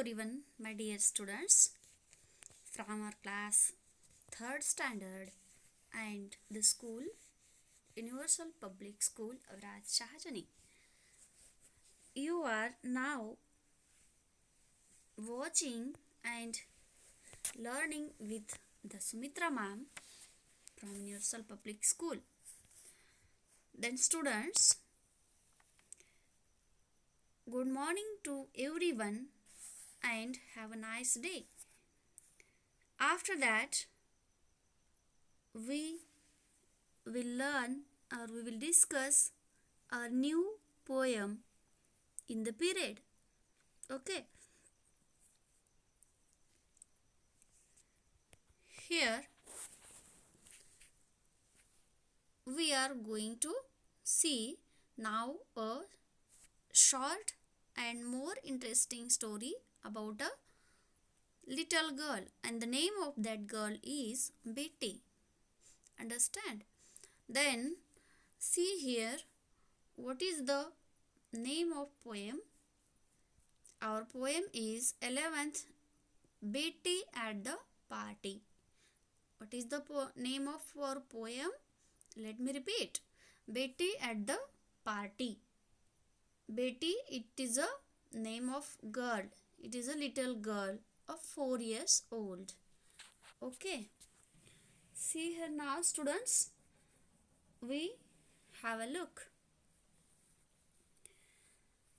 everyone, my dear students from our class 3rd standard and the school Universal Public School Avraj Shahjani. You are now watching and learning with the Sumitra ma'am from Universal Public School. Then students, good morning to everyone and have a nice day. After that, we will learn or we will discuss a new poem in the period. Okay. Here we are going to see now a short and more interesting story about a little girl, and the name of that girl is Betty. Understand? Then see here what is the name of poem. Our poem is 11th Betty at the Party. What is the name of our poem? Let me repeat. Betty at the Party. Betty, it is a name of girl. It is a little girl of 4 years old. Okay. See here now, students. We have a look.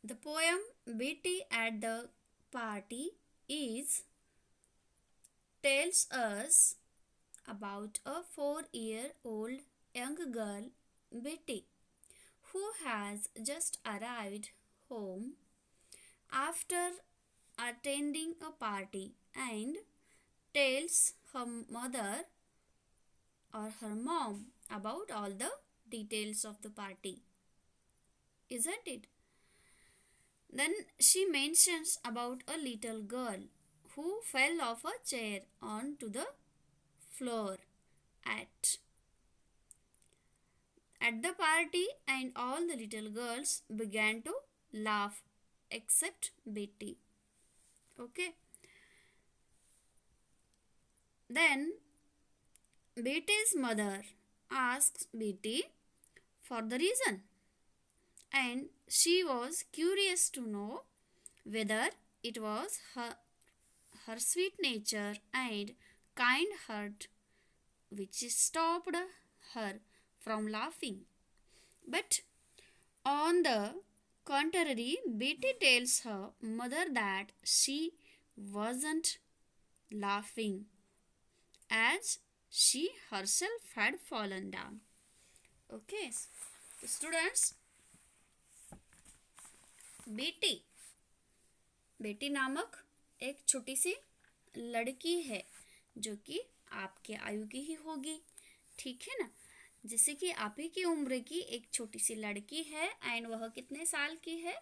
The poem Betty at the Party tells us about a 4-year-old young girl, Betty, who has just arrived home after attending a party and tells her mother or her mom about all the details of the party. Isn't it? Then she mentions about a little girl who fell off a chair onto the floor at the party, and all the little girls began to laugh except Betty. Okay. Then Betty's mother asks Betty for the reason, and she was curious to know whether it was her sweet nature and kind heart which stopped her from laughing. But on the contrary, Betty tells her mother that she wasn't laughing as she herself had fallen down. Okay, students, बेटी नामक एक छोटी सी लड़की है जो कि आपके आयु की ही होगी, ठीक है ना। जैसे कि आप ही की उम्र की एक छोटी सी लड़की है एंड वह कितने साल की है?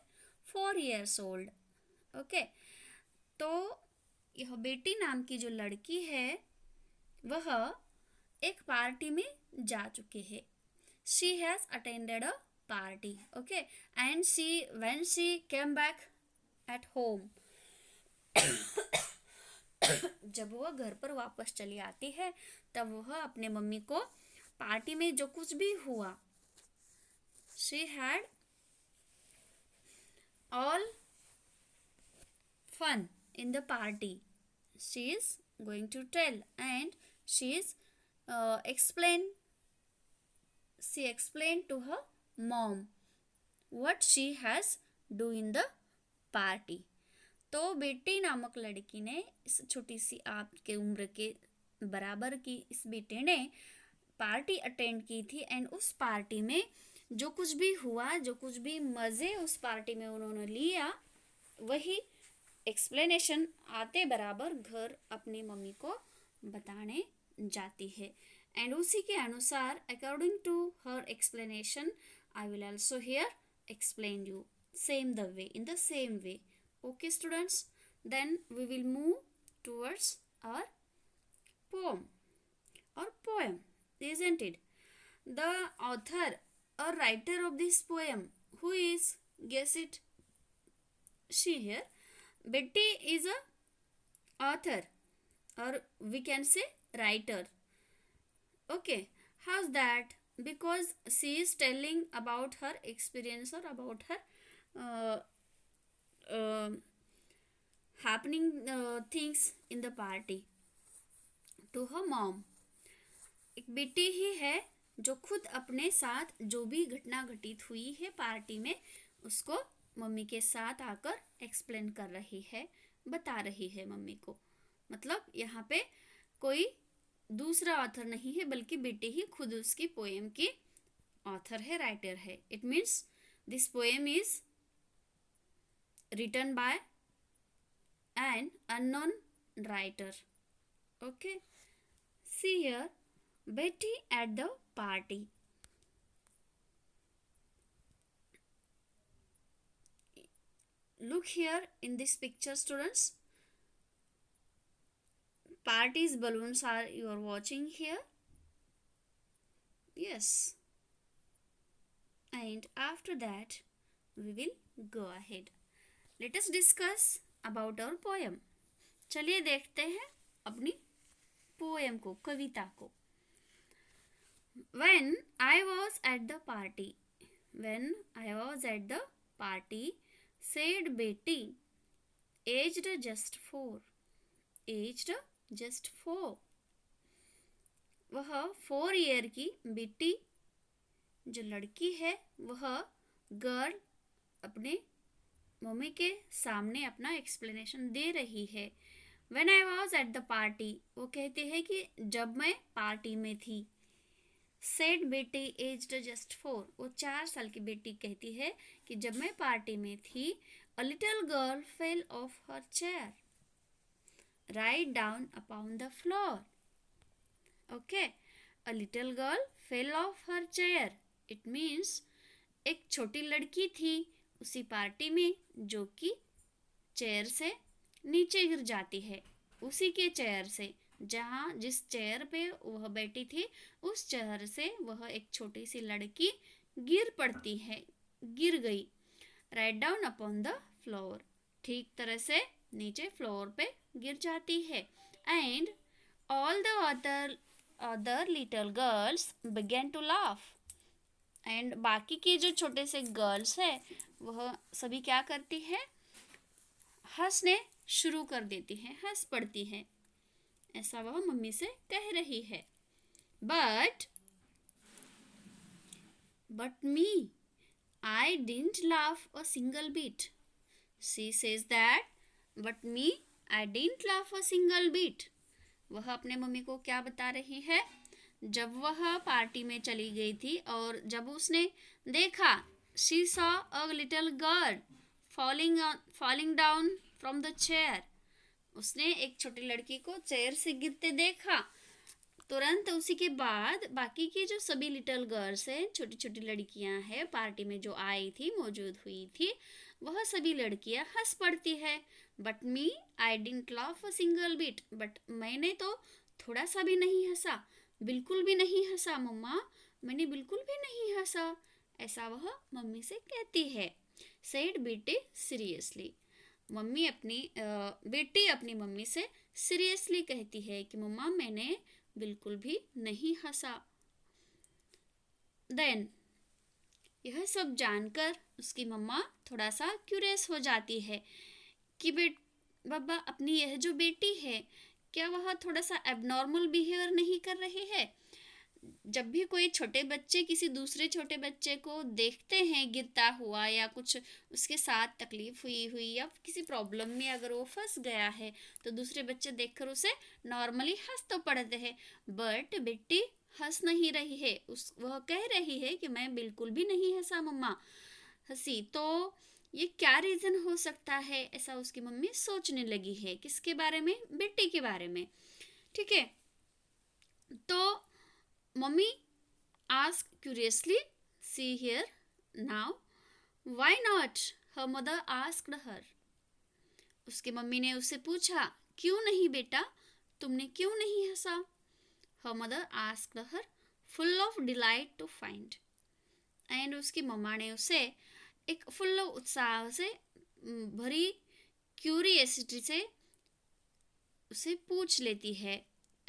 4 years old. ओके, तो यह बेटी नाम की जो लड़की है वह एक पार्टी में जा चुकी है. She has attended a party. Okay, and when she came back at home, जब वह घर पर वापस चली आती है तब वह अपने मम्मी को पार्टी में जो कुछ भी हुआ, she had all fun in the party, she is going to tell, and she explained to her mom what she has do in the party. तो बेटी नामक लड़की ने, इस छोटी सी आपके उम्र के बराबर की इस बेटे ने पार्टी अटेंड की थी, एंड उस पार्टी में जो कुछ भी हुआ, जो कुछ भी मज़े उस पार्टी में उन्होंने लिया, वही एक्सप्लेनेशन आते बराबर घर अपनी मम्मी को बताने जाती है. एंड उसी के अनुसार अकॉर्डिंग टू हर explanation I will also here explain you in the same way. Okay students, then we will move towards our poem, isn't it? The author or writer of this poem, who is? Guess it. She here. Betty is a author, or we can say writer. Okay, how's that? Because she is telling about her experience or about her uh, happening things in the party to her mom. एक बेटी ही है जो खुद अपने साथ जो भी घटना घटित हुई है पार्टी में उसको मम्मी के साथ आकर एक्सप्लेन कर रही है, बता रही है मम्मी को. मतलब यहाँ पे कोई दूसरा ऑथर नहीं है बल्कि बेटी ही खुद उसकी पोएम की ऑथर है, राइटर है. It means this poem is written by an unknown writer. Okay, see here, Betty at the party. Look here in this picture, students. Party's balloons are you are watching here. Yes, and after that we will go ahead. Let us discuss about our poem. चलिए देखते हैं अपनी poem को, कविता को. When I was at the party, said Betty, aged just 4. वह 4 year की बेटी जो लड़की है वह गर्ल अपने मम्मी के सामने अपना एक्सप्लेनेशन दे रही है. When I was at the party, वो कहती है कि जब मैं पार्टी में थी. Said बेटी aged just 4, वो 4 साल की बेटी कहती है कि जब मैं पार्टी में थी, a little girl fell off her chair, right down upon the floor. Okay, a little girl fell off her chair. It means एक छोटी लड़की थी उसी पार्टी में जो कि चेयर से नीचे गिर जाती है. उसी के चेयर से, जहाँ जिस चेयर पे वह बैठी थी उस चेयर से वह एक छोटी सी लड़की गिर पड़ती है, गिर गई. Right down upon the floor, ठीक तरह से नीचे फ्लोर पे गिर जाती है. And all the other little girls begin to laugh. And बाकी के जो छोटे से गर्ल्स है वह सभी क्या करती है, हंसने शुरू कर देती हैं, हंस पड़ती हैं. ऐसा वह मम्मी से कह रही है. But me, I didn't laugh a single beat. She says that, but me, I didn't laugh a single beat. वह अपने मम्मी को क्या बता रही है, जब वह पार्टी में चली गई थी और जब उसने देखा, she saw a little girl falling down from the chair. उसने एक छोटी लड़की को चेयर से गिरते देखा. तुरंत उसी के बाद बाकी की जो सभी लिटिल गर्ल्स हैं, छोटी छोटी लड़कियां हैं पार्टी में जो आई थी, मौजूद हुई थी, वह सभी लड़कियां हंस पड़ती है. But me, I didn't laugh a single bit. But मैंने तो थोड़ा सा भी नहीं हंसा, बिल्कुल भी नहीं हंसा मम्मा, मैंने बिल्कुल भी नहीं हंसा. ऐसा वह मम्मी से कहती है. सेड बेटी सीरियसली. बेटी अपनी मम्मी से सीरियसली कहती है कि मम्मा मैंने बिल्कुल भी नहीं हंसा. देन यह सब जानकर उसकी मम्मा थोड़ा सा क्यूरियस हो जाती है कि बाबा अपनी यह जो बेटी है क्या वह थोड़ा सा एबनॉर्मल बिहेवियर नहीं कर रही है. जब भी कोई छोटे बच्चे किसी दूसरे छोटे बच्चे को देखते हैं गिरता हुआ या कुछ उसके साथ तकलीफ हुई या किसी प्रॉब्लम में अगर वो फंस गया है तो दूसरे बच्चे देखकर उसे नॉर्मली हंस तो पड़ते हैं. बट बेटी हंस नहीं रही है, वह कह रही है कि मैं बिल्कुल भी नहीं हंसा मम्मा, हंसी. तो ये क्या रीज़न हो सकता है, ऐसा उसकी मम्मी सोचने लगी है. किसके बारे में, बेटी के बारे में. ठीक है, तो mummy asked curiously, see here now, why not? Her mother asked her. उसकी मम्मी ने उससे पूछा, क्यों नहीं बेटा, तुमने क्यों नहीं हंसा. Her mother asked her, full of delight to find. And उसकी मम्मा ने उसे एक फुल उत्साह से भरी क्यूरियसिटी से उसे पूछ लेती है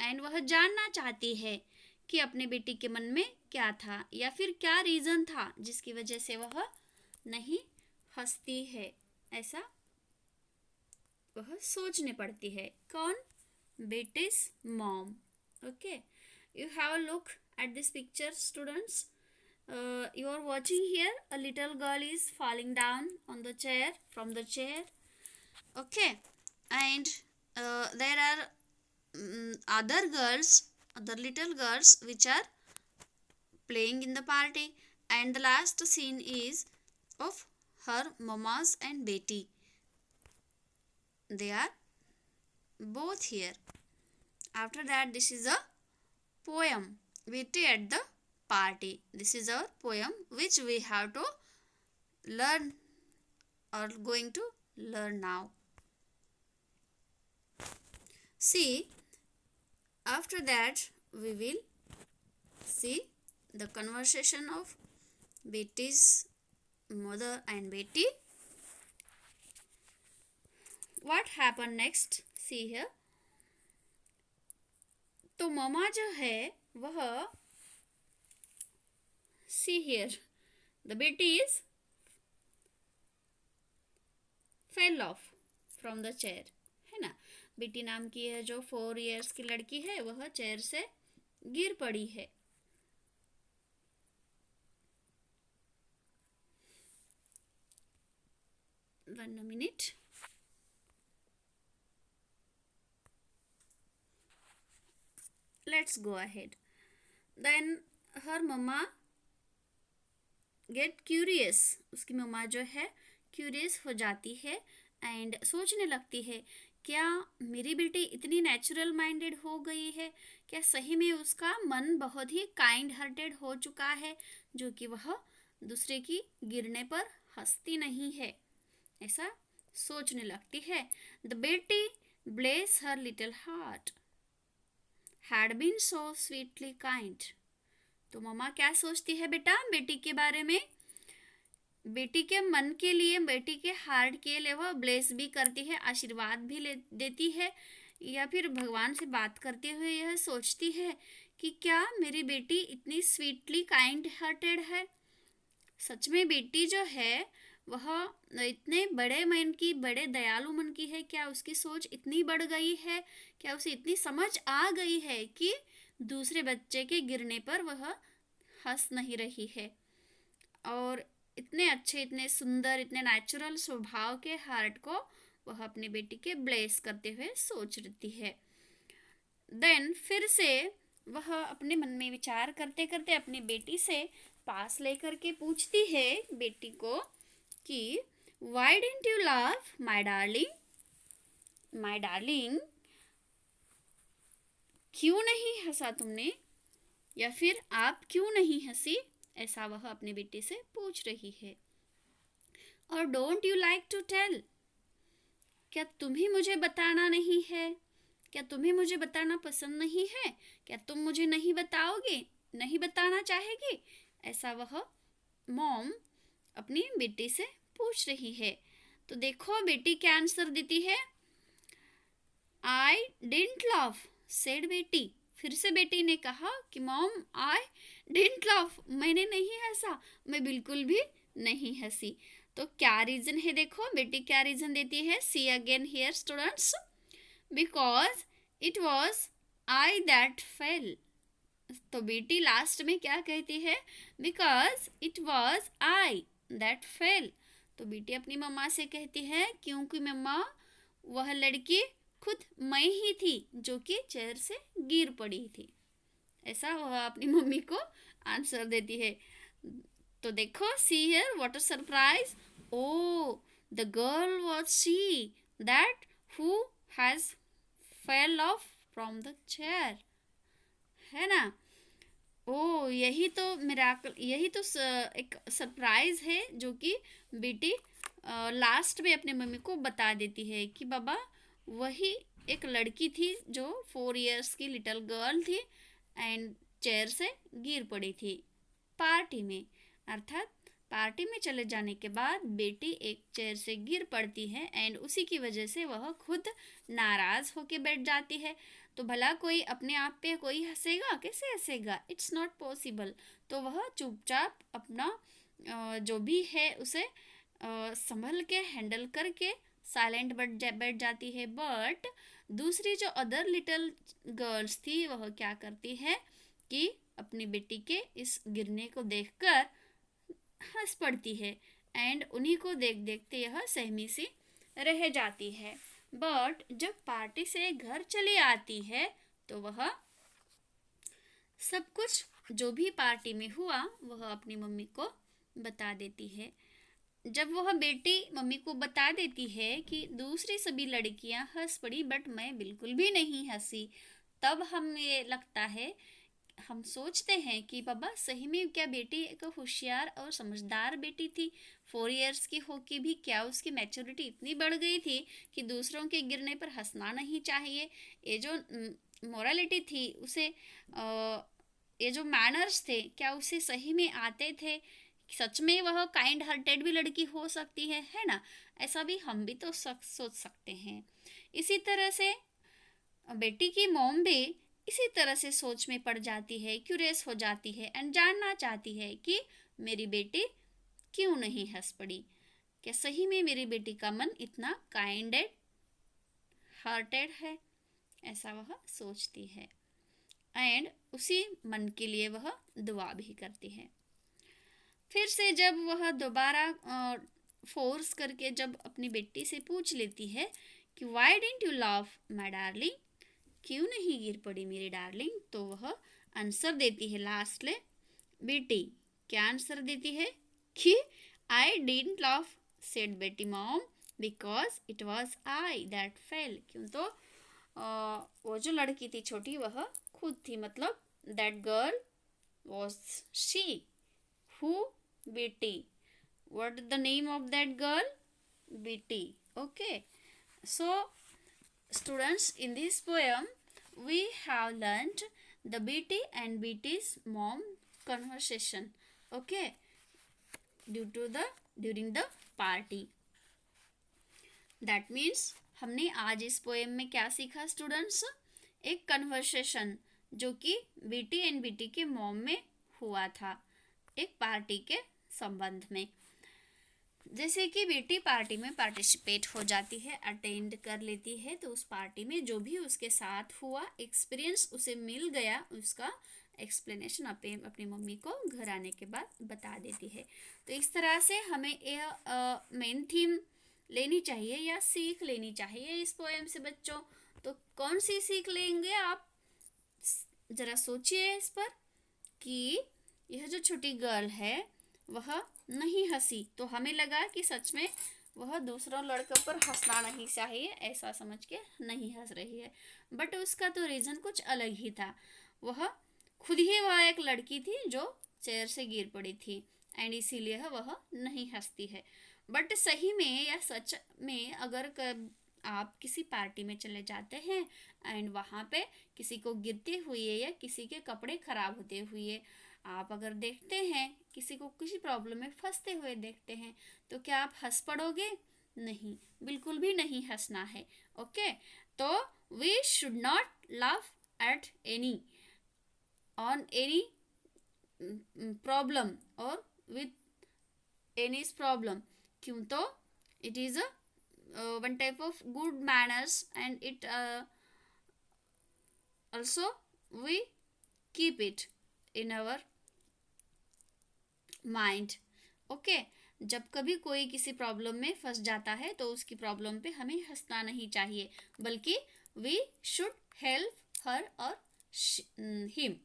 एंड वह जानना चाहती है कि अपने बेटी के मन में क्या था या फिर क्या रीज़न था जिसकी वजह से वह नहीं हंसती है। ऐसा वह सोचने पड़ती है। कौन? Betty's mom. Okay, you have a look at this picture, students. You are watching here a little girl is falling down on the chair from the chair. Okay, and there are other girls, other little girls which are playing in the party, and the last scene is of her mamas and Betty. They are both here. After that, this is a poem, Betty at the party. This is our poem which we have to learn or going to learn now. See, after that we will see the conversation of Betty's mother and Betty. What happened next? See here. तो mama जो है वह see here the Betty is fell off from the chair, है ना। बेटी नाम की है जो 4 years की लड़की है वह चेयर से गिर पड़ी है। One minute. Let's go ahead. Then her mama get curious. उसकी मम्मा जो है क्यूरियस हो जाती है एंड सोचने लगती है क्या मेरी बेटी इतनी नेचुरल माइंडेड हो गई है, क्या सही में उसका मन बहुत ही काइंड हार्टेड हो चुका है जो कि वह दूसरे की गिरने पर हंसती नहीं है। ऐसा सोचने लगती है। The Betty bless her little heart had been so sweetly kind. तो मम्मा क्या सोचती है बेटा बेटी के बारे में? बेटी के मन के लिए, बेटी के हार्ट के लिए वह ब्लेस भी करती है, आशीर्वाद भी देती है, या फिर भगवान से बात करते हुए यह सोचती है कि क्या मेरी बेटी इतनी स्वीटली काइंड हार्टेड है। सच में बेटी जो है वह इतने बड़े मन की, बड़े दयालु मन की है। क्या उसकी सोच इतनी बढ़ गई है, क्या उसे इतनी समझ आ गई है कि दूसरे बच्चे के गिरने पर वह हंस नहीं रही है। और इतने अच्छे, इतने सुंदर, इतने नेचुरल स्वभाव के हार्ट को वह अपनी बेटी के ब्लेस करते हुए सोच रही है। देन फिर से वह अपने मन में विचार करते करते अपनी बेटी से पास लेकर के पूछती है बेटी को कि Y didn't you laugh my darling, my darling क्यों नहीं हंसा तुमने, या फिर आप क्यों नहीं हंसी, ऐसा वह अपने बेटे से पूछ रही है। और don't you like to tell, क्या तुम्हें मुझे बताना नहीं है, क्या तुम्हें मुझे बताना पसंद नहीं है, क्या तुम मुझे नहीं बताओगे, नहीं बताना चाहेगी, ऐसा वह मॉम अपनी बेटी से पूछ रही है। तो देखो बेटी क्या आंसर देती है। आई डिडंट लाफ सेड बेटी। फिर से बेटी ने कहा कि मॉम आई डिडंट लाफ, मैंने नहीं हंसा, मैं बिल्कुल भी नहीं हंसी। तो क्या रीजन है देखो बेटी क्या रीजन देती है। See again here students, because it was I that fail. तो बेटी लास्ट में क्या कहती है, because it was I that fail. तो बेटी अपनी मम्मा से कहती है क्योंकि मम्मा वह लड़की खुद मैं ही थी जो कि चेयर से गिर पड़ी थी। ऐसा वह अपनी मम्मी को आंसर देती है। तो देखो see here what a surprise, oh the girl was she that who has fell off from the chair, है ना। ओ यही तो मिराकल, यही तो एक सरप्राइज है जो कि बेटी लास्ट में अपने मम्मी को बता देती है कि बाबा वही एक लड़की थी जो 4 years की लिटिल गर्ल थी एंड चेयर से गिर पड़ी थी पार्टी में, अर्थात पार्टी में चले जाने के बाद बेटी एक चेयर से गिर पड़ती है एंड उसी की वजह से वह खुद नाराज होके बैठ जाती है। तो भला कोई अपने आप पे कोई हंसेगा? कैसे हंसेगा? It's not possible. तो वह चुपचाप अपना जो भी है उसे संभल के हैंडल करके साइलेंट बैठ जाती है। बट दूसरी जो अदर लिटिल गर्ल्स थी वह क्या करती है कि अपनी बेटी के इस गिरने को देखकर हंस पड़ती है एंड उन्हीं को देख देखते यह सहमी सी रह जाती है। बट जब पार्टी से घर चली आती है तो वह सब कुछ जो भी पार्टी में हुआ वह अपनी मम्मी को बता देती है। जब वह बेटी मम्मी को बता देती है कि दूसरी सभी लड़कियां हंस पड़ी बट मैं बिल्कुल भी नहीं हंसी, तब हमें लगता है, हम सोचते हैं कि बाबा सही में क्या बेटी एक होशियार और समझदार बेटी थी। 4 इयर्स की होके भी क्या उसकी मैच्योरिटी इतनी बढ़ गई थी कि दूसरों के गिरने पर हंसना नहीं चाहिए। ये जो मोरालिटी थी उसे ये जो मैनर्स थे क्या उसे सही में आते थे? सच में वह काइंड हार्टेड भी लड़की हो सकती है ना? ऐसा भी हम भी तो सोच सकते हैं। इसी तरह से बेटी की मॉम भी इसी तरह से सोच में पड़ जाती है, क्यूरियस हो जाती है एंड जानना चाहती है कि मेरी बेटी क्यों नहीं हंस पड़ी। क्या सही में मेरी बेटी का मन इतना काइंड एंड हार्टेड है? ऐसा वह सोचती है एंड उसी मन के लिए वह दुआ भी करती है। फिर से जब वह दोबारा फोर्स करके जब अपनी बेटी से पूछ लेती है कि Y didn't you laugh my darling, क्यों नहीं गिर पड़ी मेरी डार्लिंग, तो वह आंसर देती है लास्ट ले। बेटी क्या आंसर देती है कि आई डिडंट लाफ, सेड बेटी mom, because it was I that fail. क्यों? तो वो जो लड़की थी छोटी वह खुद थी, मतलब that girl was she. Who? बेटी। What the name of that girl? Betty. Okay. So, students, in this poem, we have learnt the Betty and Betty's mom conversation. Okay. During the party. That means हमने आज इस poem में क्या सीखा students? एक conversation जो कि बेटी एंड बेटी के मॉम में हुआ था एक पार्टी के संबंध में। जैसे कि बेटी पार्टी में पार्टिसिपेट हो जाती है, अटेंड कर लेती है, तो उस पार्टी में जो भी उसके साथ हुआ एक्सपीरियंस उसे मिल गया, उसका एक्सप्लेनेशन अपनी मम्मी को घर आने के बाद बता देती है। तो इस तरह से हमें यह मेन थीम लेनी चाहिए या सीख लेनी चाहिए इस पोएम से बच्चों। तो कौन सी सीख लेंगे आप? ज़रा सोचिए इस पर कि यह जो छोटी गर्ल है वह नहीं हंसी, तो हमें लगा कि सच में वह दूसरों लड़कों पर हंसना नहीं चाहिए, ऐसा समझ के नहीं हंस रही है। बट उसका तो रीज़न कुछ अलग ही था। वह खुद ही वह एक लड़की थी जो चेयर से गिर पड़ी थी एंड इसीलिए वह नहीं हंसती है। बट सही में या सच में अगर आप किसी पार्टी में चले जाते हैं एंड वहाँ पे किसी को गिरते हुए या किसी के कपड़े ख़राब होते हुए आप अगर देखते हैं, किसी को किसी प्रॉब्लम में फंसते हुए देखते हैं, तो क्या आप हंस पड़ोगे? नहीं, बिल्कुल भी नहीं हंसना है। ओके, तो we should not laugh at any on any problem और विथ एनी प्रॉब्लम। क्यों? तो it is a one type of good manners and it also we keep it in our mind. Okay, जब कभी कोई किसी problem में फंस जाता है तो उसकी प्रॉब्लम पे हमें हंसना नहीं चाहिए, बल्कि वी शुड हेल्प हर और हिम,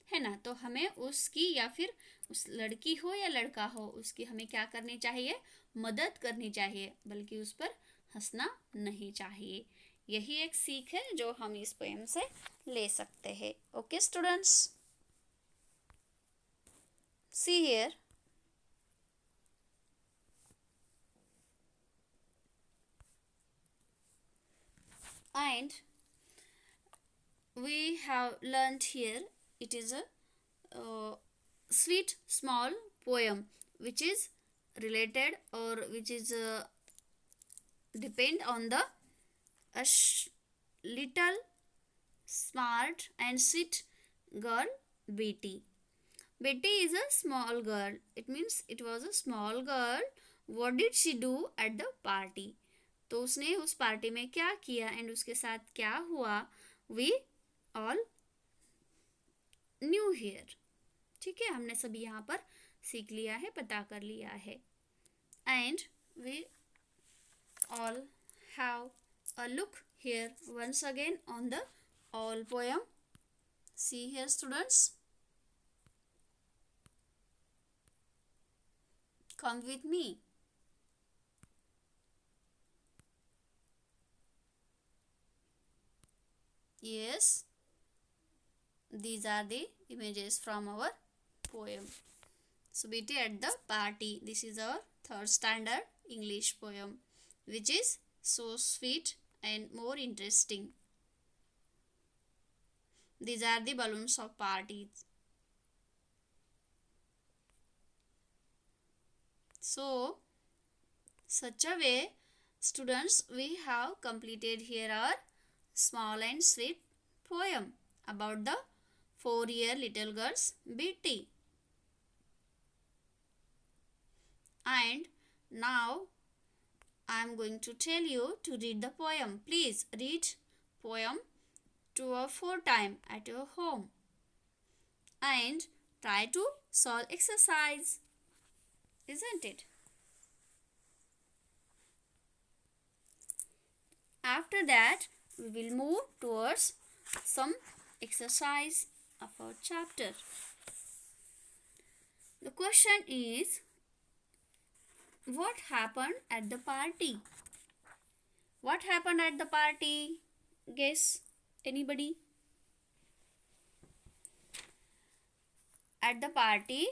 है ना? तो हमें उसकी या फिर उस लड़की हो या लड़का हो उसकी हमें क्या करनी चाहिए? मदद करनी चाहिए, बल्कि उस पर हंसना नहीं चाहिए। यही एक सीख है जो हम इस पोएम से ले सकते हैं। Okay students, see here, and we have learned here it is a sweet small poem which is related or which is depend on the little smart and sweet girl Betty. Betty is a small girl. It means it was a small girl. What did she do at the party? तो उसने उस party में क्या किया and उसके साथ क्या हुआ, वी ऑल न्यू हियर. ठीक है, हमने सभी यहाँ पर सीख लिया है, पता कर लिया है. And we all have a look here once again on the all poem. See here students, come with me. Yes, these are the images from our poem. So Betty at the party. This is our third standard English poem, which is so sweet and more interesting. These are the balloons of parties. So such a way, students, we have completed here our small and sweet poem about the 4-year little girl's Betty. And now I am going to tell you to read the poem. Please read poem 2 or 4 times at your home and try to solve exercise, isn't it? After that, we will move towards some exercise of our chapter. The question is, what happened at the party? What happened at the party? Guess, anybody? At the party,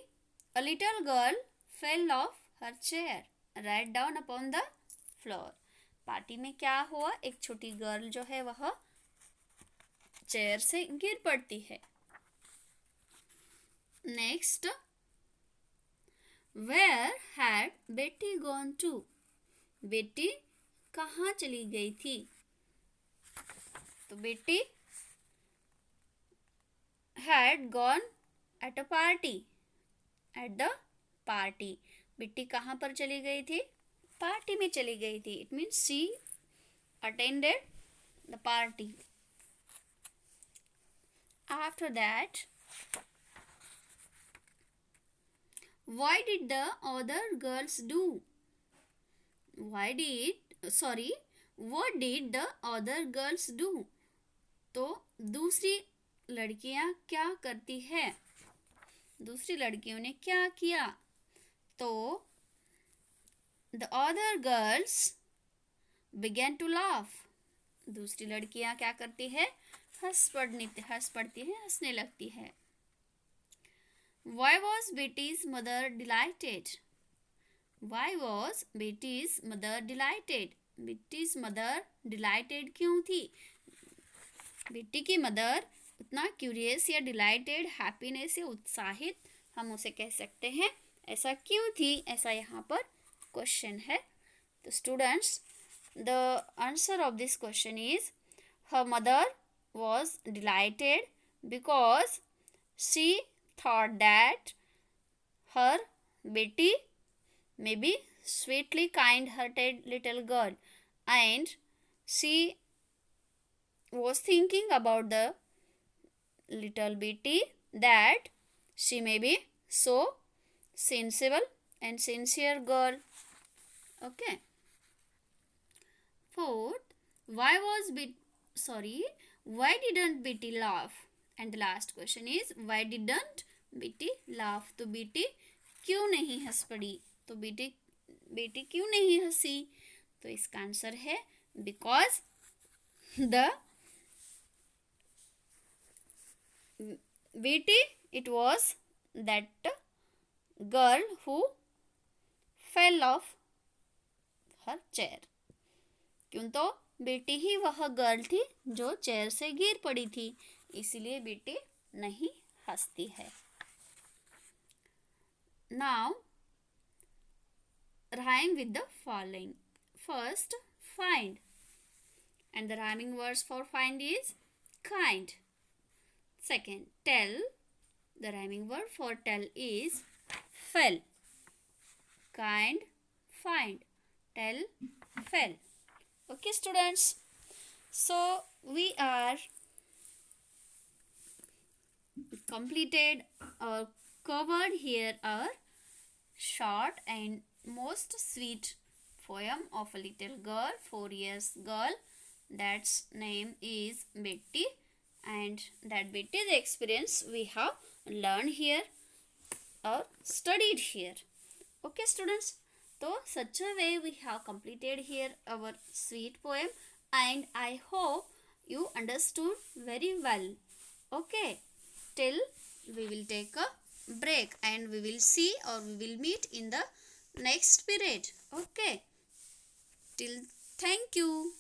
a little girl fell off her chair, right down upon the floor. Party में क्या हुआ, एक छोटी girl जो है वह chair से गिर पड़ती है. नेक्स्ट, वेयर हैड बेटी गॉन टू? बेटी कहाँ चली गई थी? तो बेटी had gone at a party. At the party, बेटी कहाँ पर चली गई थी? पार्टी में चली गई थी. It means she attended the party. After that, why did the other girls do? what did the other girls do? तो दूसरी लड़कियां क्या करती है? दूसरी लड़कियों ने क्या किया? तो the other girls began to laugh. दूसरी लड़कियां क्या करती है? हंस पड़ती है, हंसने लगती है. Why was Betty's mother delighted? Why was Betty's mother delighted? Betty's mother delighted क्यों थी? बेटी की मदर उतना क्यूरियस या डिलाइटेड, हैप्पीनेस या उत्साहित हम उसे कह सकते हैं, ऐसा क्यों थी? ऐसा यहाँ पर क्वेश्चन है. तो students, the answer of this question is, her mother was delighted because she thought that her Betty may be sweetly kind-hearted little girl, and she was thinking about the little Betty that she may be so sensible and sincere girl. Okay. Fourth, why didn't Betty laugh? And the last question is, why didn't Betty laugh? तो बेटी क्यों नहीं हंस पड़ी? तो बेटी क्यों नहीं हंसी? तो इसका आंसर है because the Betty, it was that girl who fell off her chair. क्यों? तो बेटी ही वह गर्ल थी जो चेयर से गिर पड़ी थी, इसलिए बेटी नहीं हंसती है. Now rhyme with the following. First, find. And the rhyming words for find is kind. Second, tell. The rhyming word for tell is fell. Kind, find, tell, fell. Okay, students. So we are completed or covered here our short and most sweet poem of a little girl, 4 years girl. That's name is Betty, and that Betty's experience we have learned here or studied here. Okay, students. So such a way we have completed here our sweet poem, and I hope you understood very well. Okay, till we will take a break and we will see or we will meet in the next period. Okay, till thank you.